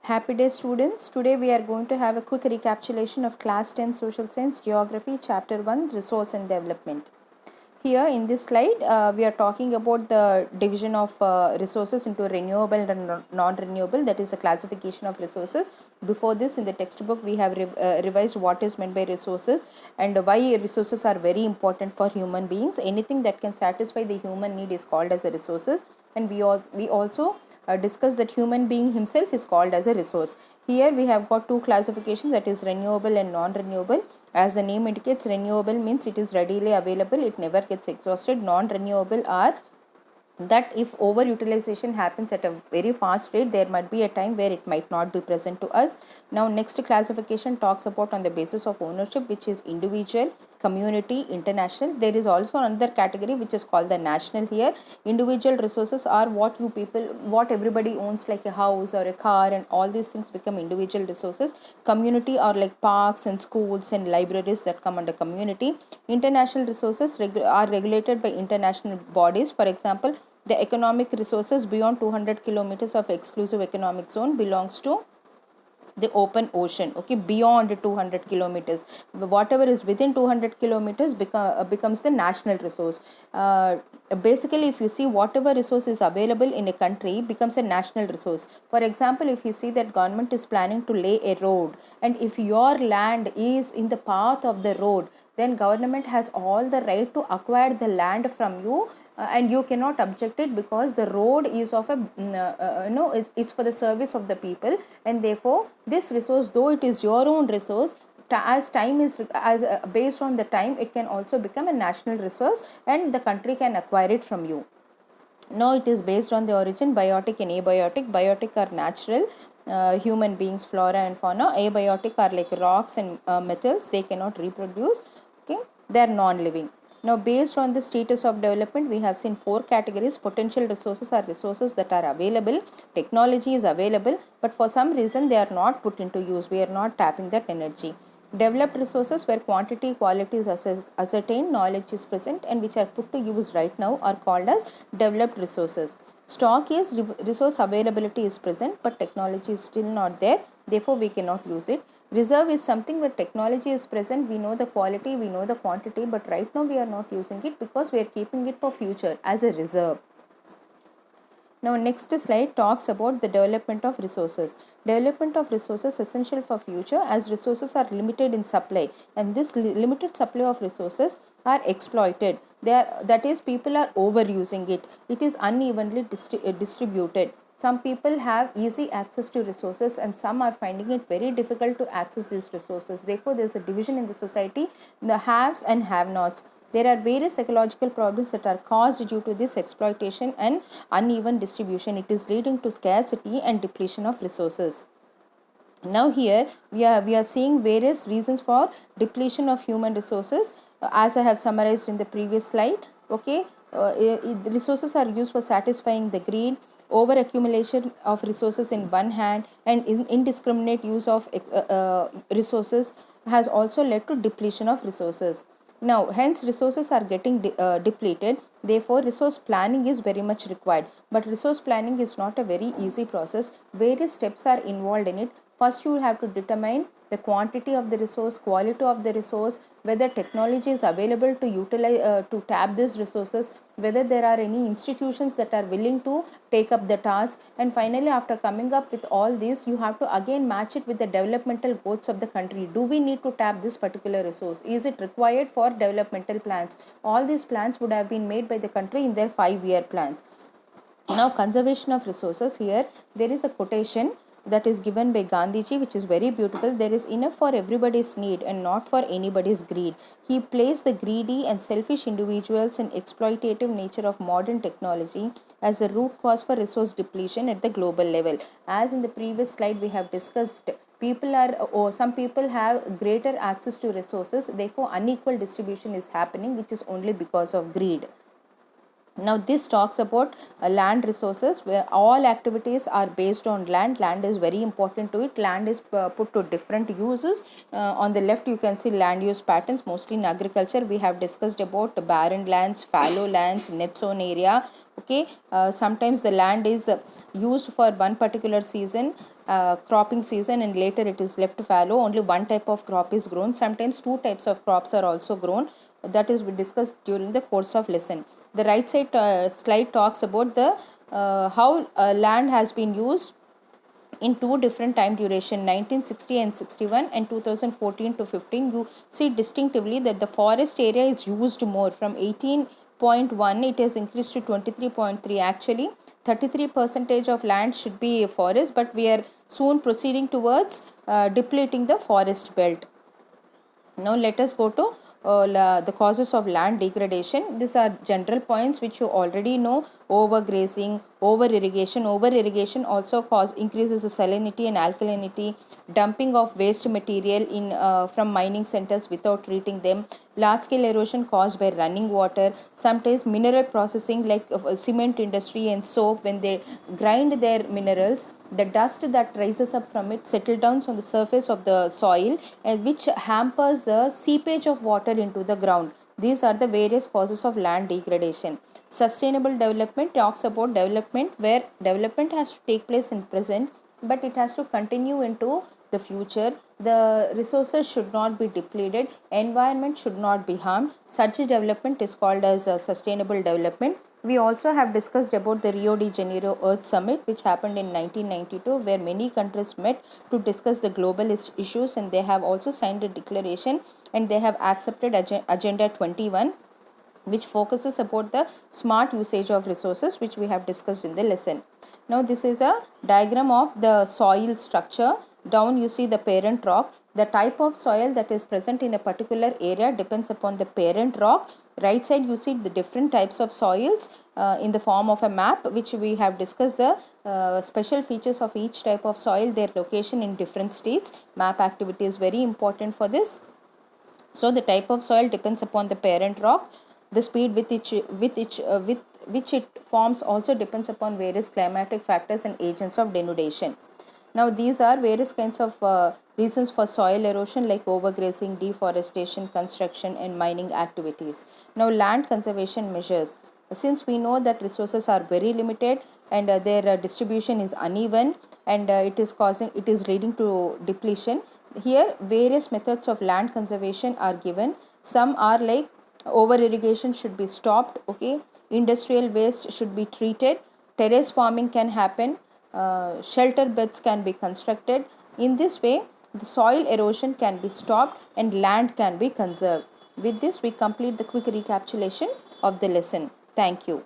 Happy day students. Today we are going to have a quick recapitulation of class 10 social science geography chapter 1 resource and development. Here in this slide we are talking about the division of resources into renewable and non-renewable, that is the classification of resources. Before this in the textbook we have revised what is meant by resources and why resources are very important for human beings. Anything that can satisfy the human need is called as a resources, and we also discuss that human being himself is called as a resource. Here we have got two classifications, that is renewable and non-renewable. As the name indicates, renewable means it is readily available, it never gets exhausted. Non-renewable are that if overutilization happens at a very fast rate, there might be a time where it might not be present to us. Now next classification talks about on the basis of ownership, which is individual, community, international. There is also another category which is called the national. Here individual resources are what everybody owns, like a house or a car, and all these things become individual resources. Community are like parks and schools and libraries that come under community. International resources are regulated by international bodies. For example, the economic resources beyond 200 kilometers of exclusive economic zone belongs to the open ocean. Okay, beyond 200 kilometers, whatever is within 200 kilometers becomes the national resource. Basically, if you see, whatever resource is available in a country becomes a national resource. For example, if you see that government is planning to lay a road, and if your land is in the path of the road, then government has all the right to acquire the land from you, and you cannot object it, because the road is of a no, it's for the service of the people, and therefore this resource, though it is your own resource, as time is as based on the time, it can also become a national resource and the country can acquire it from you. Now it is based on the origin, biotic and abiotic. Biotic are natural, human beings, flora and fauna. Abiotic are like rocks and metals, they cannot reproduce. Okay, they are non-living. Now based on the status of development, we have seen four categories. Potential resources are resources that are available, technology is available, but for some reason they are not put into use, we are not tapping that energy. Developed resources, where quantity, quality is ascertained, knowledge is present, and which are put to use right now, are called as developed resources. Stock is resource availability is present, but technology is still not there, therefore we cannot use it. Reserve is something where technology is present, we know the quality, we know the quantity, but right now we are not using it because we are keeping it for future as a reserve. Now next slide talks about the development of resources. Development of resources essential for future, as resources are limited in supply, and this limited supply of resources are exploited. That is, people are overusing it. It is unevenly distributed. Some people have easy access to resources and some are finding it very difficult to access these resources. Therefore, there is a division in the society, the haves and have-nots. There are various ecological problems that are caused due to this exploitation and uneven distribution. It is leading to scarcity and depletion of resources. Now here we are seeing various reasons for depletion of human resources, as I have summarized in the previous slide. Okay, resources are used for satisfying the greed, over accumulation of resources in one hand, and indiscriminate use of resources has also led to depletion of resources. Now hence resources are getting depleted, therefore resource planning is very much required. But resource planning is not a very easy process, various steps are involved in it. First you have to determine the quantity of the resource, quality of the resource, whether technology is available to utilize to tap these resources, whether there are any institutions that are willing to take up the task, and finally after coming up with all this, you have to again match it with the developmental goals of the country. Do we need to tap this particular resource? Is it required for developmental plans? All these plans would have been made by the country in their 5-year plans. Now conservation of resources, here there is a quotation that is given by Gandhiji, which is very beautiful. There is enough for everybody's need and not for anybody's greed. He placed the greedy and selfish individuals and exploitative nature of modern technology as the root cause for resource depletion at the global level. As in the previous slide we have discussed, people are, or some people have greater access to resources, therefore unequal distribution is happening, which is only because of greed. Now this talks about land resources, where all activities are based on land. Land is very important to it. Land is put to different uses. On the left you can see land use patterns, mostly in agriculture. We have discussed about barren lands, fallow lands, net zone area. Okay, sometimes the land is used for one particular season, cropping season and later it is left fallow. Only one type of crop is grown. Sometimes two types of crops are also grown. That is we discussed during the course of lesson. The right side slide talks about the how land has been used in two different time duration, 1960 and 61 and 2014 to 15. You see distinctively that the forest area is used more. From 18.1 it has increased to 23.3. Actually 33 percentage of land should be forest, but we are soon proceeding towards depleting the forest belt. Now let us go to the causes of land degradation. These are general points which you already know. Overgrazing, over irrigation. Over irrigation also increases the salinity and alkalinity. Dumping of waste material in from mining centers without treating them. Large scale erosion caused by running water. Sometimes mineral processing like cement industry and soap, when they grind their minerals, the dust that rises up from it settle down on the surface of the soil, and which hampers the seepage of water into the ground. These are the various causes of land degradation. Sustainable development talks about development where development has to take place in present, but it has to continue into the future. The resources should not be depleted, environment should not be harmed. Such a development is called as sustainable development. We also have discussed about the Rio de Janeiro Earth Summit, which happened in 1992, where many countries met to discuss the global issues, and they have also signed a declaration and they have accepted Agenda 21, which focuses about the smart usage of resources, which we have discussed in the lesson. Now this is a diagram of the soil structure. Down you see the parent rock. The type of soil that is present in a particular area depends upon the parent rock. Right side you see the different types of soils in the form of a map, which we have discussed the special features of each type of soil, their location in different states. Map activity is very important for this. So the type of soil depends upon the parent rock. The speed with which it forms also depends upon various climatic factors and agents of denudation. Now these are various kinds of reasons for soil erosion, like overgrazing, deforestation, construction and mining activities. Now land conservation measures. Since we know that resources are very limited and their distribution is uneven, and it is leading to depletion. Here various methods of land conservation are given. Some are like over irrigation should be stopped, okay, industrial waste should be treated, terrace farming can happen, shelter beds can be constructed. In this way the soil erosion can be stopped and land can be conserved. With this we complete the quick recapitulation of the lesson. Thank you.